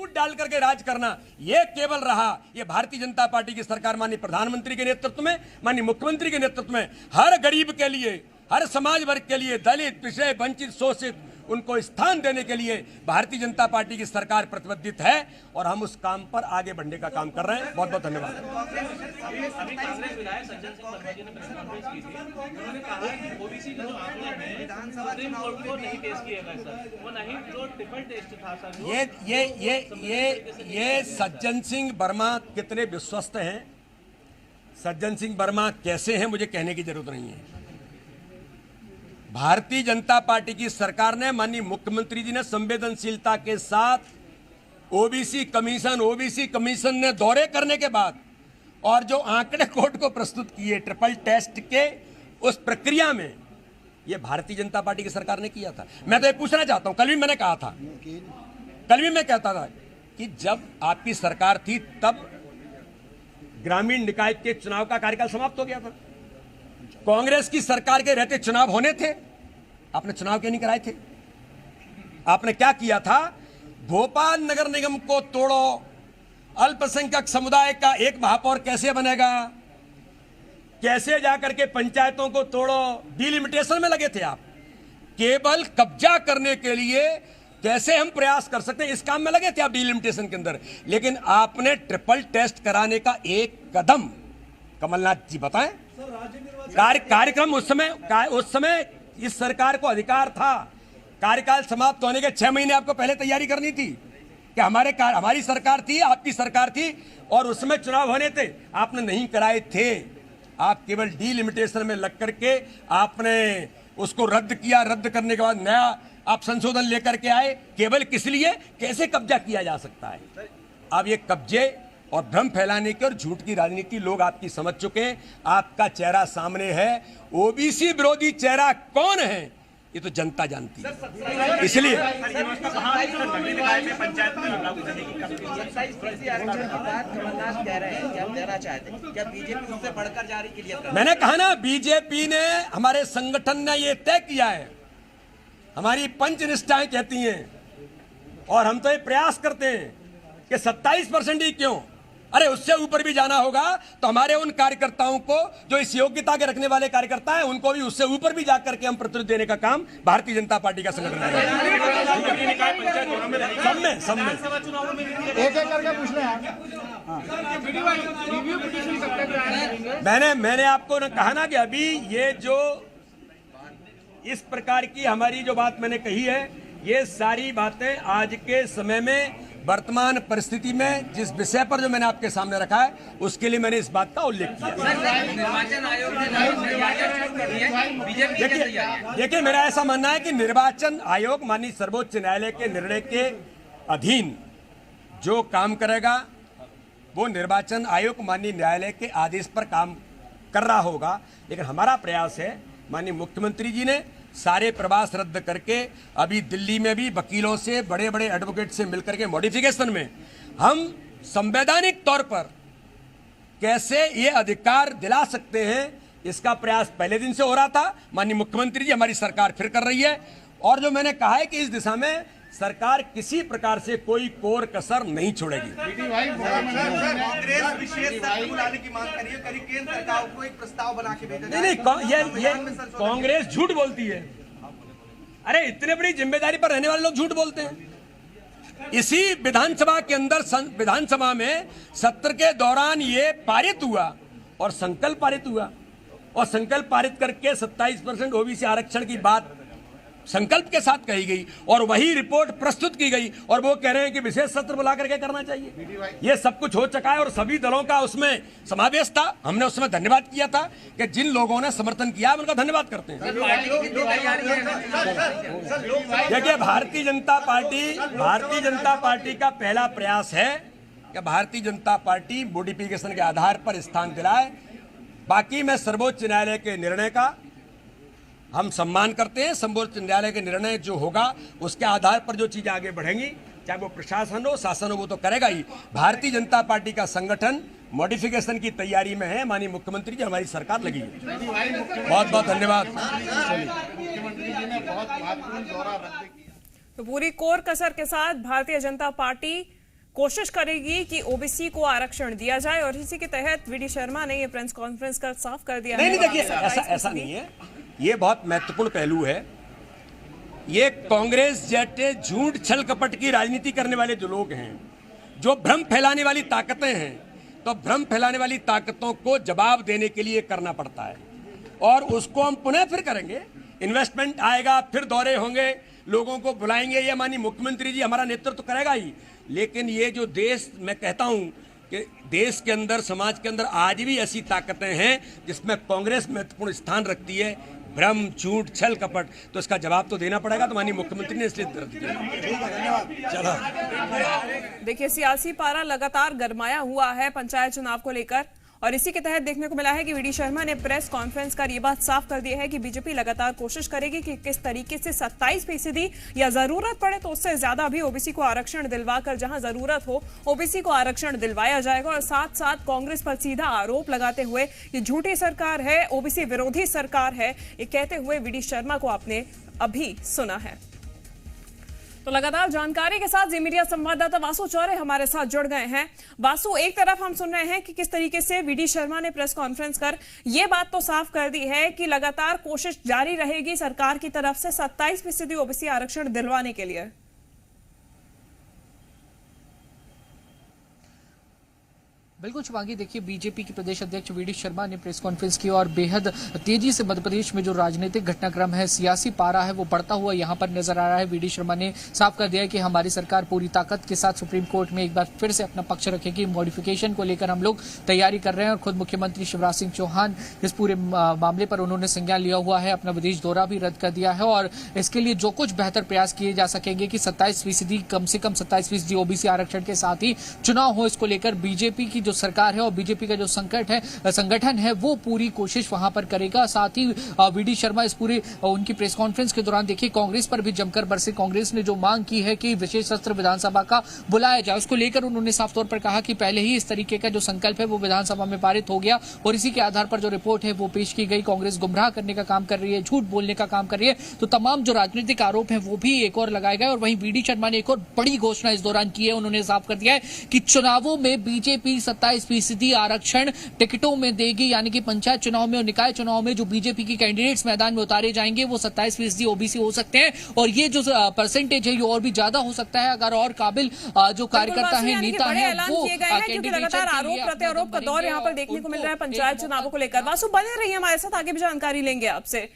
फूट डाल करके राज करना, ये केवल रहा ये भारतीय जनता पार्टी की सरकार माननीय प्रधानमंत्री के नेतृत्व में, माननीय मुख्यमंत्री के नेतृत्व में हर गरीब के लिए, हर समाज वर्ग के लिए, दलित, पिछड़े, वंचित, शोषित, उनको स्थान देने के लिए भारतीय जनता पार्टी की सरकार प्रतिबद्ध है और हम उस काम पर आगे बढ़ने का काम कर रहे हैं। बहुत बहुत धन्यवाद। अभी कांग्रेस विधायक सज्जन सिंह वर्मा जी ने प्रेस कॉन्फ्रेंस की थी, उन्होंने कहा कि ओबीसी के जो आंकड़े हैं सुप्रीम कोर्ट को नहीं पेश किए गए सर, वो नहीं जो ट्रिपल टेस्ट था सर। ये सज्जन सिंह वर्मा कितने विश्वस्त हैं, सज्जन सिंह वर्मा कैसे हैं, मुझे कहने की जरूरत नहीं है। भारतीय जनता पार्टी की सरकार ने, माननीय मुख्यमंत्री जी ने संवेदनशीलता के साथ ओबीसी कमीशन ने दौरे करने के बाद और जो आंकड़े कोर्ट को प्रस्तुत किए ट्रिपल टेस्ट के, उस प्रक्रिया में ये भारतीय जनता पार्टी की सरकार ने किया था। मैं तो ये पूछना चाहता हूं, कल भी मैंने कहा था, कल भी मैं कहता था कि जब आपकी सरकार थी तब ग्रामीण निकाय के चुनाव का कार्यकाल समाप्त हो गया था। कांग्रेस की सरकार के रहते चुनाव होने थे, आपने चुनाव क्यों नहीं कराए थे? आपने क्या किया था? भोपाल नगर निगम को तोड़ो, अल्पसंख्यक समुदाय का एक महापौर कैसे बनेगा, कैसे जाकर के पंचायतों को तोड़ो, डिलिमिटेशन में लगे थे आप। केवल कब्जा करने के लिए कैसे हम प्रयास कर सकते हैं, इस काम में लगे थे आप डिलिमिटेशन के अंदर। लेकिन आपने ट्रिपल टेस्ट कराने का एक कदम, कमलनाथ जी बताएं, कार्यक्रम उस समय इस सरकार को अधिकार था, कार्यकाल समाप्त होने के 6 महीने आपको पहले तैयारी करनी थी कि हमारी सरकार थी, आपकी सरकार थी और उसमें चुनाव होने थे, आपने नहीं कराए थे। आप केवल डिलिमिटेशन में लग करके आपने उसको रद्द किया, रद्द करने के बाद नया आप संशोधन लेकर के आए, केवल किस लिए, कैसे कब्जा किया जा सकता है। अब ये कब्जे और भ्रम फैलाने की और झूठ की राजनीति लोग आपकी समझ चुके हैं। आपका चेहरा सामने है, ओबीसी विरोधी चेहरा कौन है ये तो जनता जानती है। इसलिए मैंने कहा ना, बीजेपी ने, हमारे संगठन ने ये तय किया है, हमारी पंच निष्ठाएं कहती हैं और हम तो ये प्रयास करते हैं कि 27% ही क्यों, अरे उससे ऊपर भी जाना होगा तो हमारे उन कार्यकर्ताओं को, जो इस योग्यता के रखने वाले कार्यकर्ता हैं, उनको भी उससे ऊपर भी जाकर के हम प्रतिनिधित्व देने का काम भारतीय जनता पार्टी का संगठन है। सब में एक करके पूछ रहे हैं। मैंने आपको कहा ना कि अभी ये जो इस प्रकार की हमारी जो बात मैंने कही है, ये सारी बातें आज के समय में, वर्तमान परिस्थिति में जिस विषय पर जो मैंने आपके सामने रखा है, उसके लिए मैंने इस बात का उल्लेख किया। निर्वाचन आयोग ने देखिए, मेरा ऐसा मानना है कि निर्वाचन आयोग माननीय सर्वोच्च न्यायालय के निर्णय के अधीन जो काम करेगा, वो निर्वाचन आयोग माननीय न्यायालय के आदेश पर काम कर रहा होगा। लेकिन हमारा प्रयास है, माननीय मुख्यमंत्री जी ने सारे प्रवास रद्द करके अभी दिल्ली में भी वकीलों से, बड़े बड़े एडवोकेट से मिलकर के मॉडिफिकेशन में हम संवैधानिक तौर पर कैसे ये अधिकार दिला सकते हैं, इसका प्रयास पहले दिन से हो रहा था। माननीय मुख्यमंत्री जी, हमारी सरकार फिर कर रही है और जो मैंने कहा है कि इस दिशा में सरकार किसी प्रकार से कोई कोर कसर नहीं छोड़ेगी। कांग्रेस विशेष सत्र बुलाने की मांग करिए, केंद्र सरकार को एक प्रस्ताव बना के भेजा जाए। नहीं, ये कांग्रेस झूठ बोलती है। अरे इतने बड़ी जिम्मेदारी पर रहने वाले लोग झूठ बोलते हैं। इसी विधानसभा के अंदर, विधानसभा में सत्र के दौरान ये पारित हुआ और संकल्प पारित हुआ और संकल्प पारित करके 27% ओबीसी आरक्षण की बात संकल्प के साथ कही गई और वही रिपोर्ट प्रस्तुत की गई और वो कह रहे हैं कि विशेष सत्र बुला करके करना चाहिए। ये सब कुछ हो चुका है और सभी दलों का उसमें समावेश था। हमने उसमें धन्यवाद किया था कि जिन लोगों ने समर्थन किया, उनका धन्यवाद करते हैं। देखिए, भारतीय जनता पार्टी का पहला प्रयास है कि भारतीय जनता पार्टी मॉडिफिकेशन के आधार पर स्थान दिलाए। बाकी मैं सर्वोच्च न्यायालय के निर्णय का हम सम्मान करते हैं। सर्वोच्च न्यायालय के निर्णय जो होगा उसके आधार पर जो चीजें आगे बढ़ेंगी, चाहे वो प्रशासन हो, शासन हो, वो तो करेगा ही। भारतीय जनता पार्टी का संगठन मॉडिफिकेशन की तैयारी में है। माननीय मुख्यमंत्री जी, हमारी सरकार लगी है। बहुत बहुत धन्यवाद। मुख्यमंत्री जी ने बहुत महत्वपूर्ण दौरा रद्द किया। तो पूरी कोर कसर के साथ भारतीय जनता पार्टी कोशिश करेगी कि ओबीसी को आरक्षण दिया जाए, और इसी के तहत वीडी शर्मा ने ये प्रेस कॉन्फ्रेंस कर साफ कर दिया नहीं है। नहीं, देखिए ऐसा नहीं है, ये बहुत महत्वपूर्ण पहलू है। ये कांग्रेस जैसे झूठ छल कपट की राजनीति करने वाले जो लोग हैं, जो भ्रम फैलाने वाली ताकतें हैं, तो भ्रम फैलाने वाली ताकतों को जवाब देने के लिए करना पड़ता है, और उसको हम पुनः फिर करेंगे। इन्वेस्टमेंट आएगा, फिर दौरे होंगे, लोगों को बुलाएंगे, ये माननीय मुख्यमंत्री जी हमारा नेतृत्व करेगा ही। लेकिन ये जो देश, मैं कहता हूं कि देश के अंदर, समाज के अंदर आज भी ऐसी ताकतें हैं जिसमें कांग्रेस महत्वपूर्ण स्थान रखती है, भ्रम, झूठ, छल कपट, तो इसका जवाब तो देना पड़ेगा। तो माननीय मुख्यमंत्री ने इसलिए दर्ज किया। चलो, देखिए, सियासी पारा लगातार गरमाया हुआ है पंचायत चुनाव को लेकर, और इसी के तहत देखने को मिला है कि वीडी शर्मा ने प्रेस कॉन्फ्रेंस कर ये बात साफ कर दी है कि बीजेपी लगातार कोशिश करेगी कि किस तरीके से 27% या जरूरत पड़े तो उससे ज्यादा भी ओबीसी को आरक्षण दिलवाकर, जहां जरूरत हो ओबीसी को आरक्षण दिलवाया जाएगा। और साथ साथ कांग्रेस पर सीधा आरोप लगाते हुए ये झूठी सरकार है, ओबीसी विरोधी सरकार है, ये कहते हुए वीडी शर्मा को आपने अभी सुना है। तो लगातार जानकारी के साथ जी मीडिया संवाददाता वासु चौरे हमारे साथ जुड़ गए हैं। वासु, एक तरफ हम सुन रहे हैं कि किस तरीके से वीडी शर्मा ने प्रेस कॉन्फ्रेंस कर ये बात तो साफ कर दी है कि लगातार कोशिश जारी रहेगी सरकार की तरफ से 27% ओबीसी आरक्षण दिलवाने के लिए। बिल्कुल शुभांगी, देखिए बीजेपी के प्रदेश अध्यक्ष वीडी शर्मा ने प्रेस कॉन्फ्रेंस की और बेहद तेजी से मध्य प्रदेश में जो राजनीतिक घटनाक्रम है, सियासी पारा है, वो बढ़ता हुआ यहां पर नजर आ रहा है। वीडी शर्मा ने साफ कर दिया है कि हमारी सरकार पूरी ताकत के साथ सुप्रीम कोर्ट में एक बार फिर से अपना पक्ष रखेगी। मॉडिफिकेशन को लेकर हम लोग तैयारी कर रहे हैं, और खुद मुख्यमंत्री शिवराज सिंह चौहान इस पूरे मामले पर उन्होंने संज्ञान लिया हुआ है, अपना विदेश दौरा भी रद्द कर दिया है, और इसके लिए जो कुछ बेहतर प्रयास किए जा सकेंगे कि 27%, कम से कम 27% ओबीसी आरक्षण के साथ ही चुनाव हो, इसको लेकर बीजेपी की जो सरकार है और बीजेपी का जो संगठन है वो पूरी कोशिश वहां पर करेगा। साथ ही वीडी शर्मा इस पूरे उनकी प्रेस कॉन्फ्रेंस के दौरान देखिए कांग्रेस पर भी जमकर बरसे। कांग्रेस ने जो मांग की है कि विशेष सत्र विधानसभा का बुलाया जाए, उसको लेकर उन्होंने साफ तौर पर कहा कि पहले ही इस तरीके का जो संकल्प है वो विधानसभा में पारित हो गया, और इसी के आधार पर जो रिपोर्ट है वो पेश की गई। कांग्रेस गुमराह करने का काम कर रही है, झूठ बोलने का काम कर रही है, तो तमाम जो राजनीतिक आरोप है वो भी एक और लगाए गए। और वहीं वीडी शर्मा ने एक और बड़ी घोषणा इस दौरान की है, उन्होंने साफ कर दिया है कि चुनावों में बीजेपी 27% आरक्षण टिकटों में देगी, यानी कि पंचायत चुनाव में और निकाय चुनाव में जो बीजेपी की कैंडिडेट्स मैदान में उतारे जाएंगे वो 27% ओबीसी हो सकते हैं, और ये जो परसेंटेज है ये और भी ज्यादा हो सकता है अगर और काबिल जो कार्यकर्ता है, नेता है, वो क्योंकि लगातार आरोप प्रत्यारोप का दौर यहाँ पर देखने को मिल रहा है पंचायत चुनावों को लेकर। वासु, बने रहिए हमारे साथ, आगे भी जानकारी लेंगे आपसे।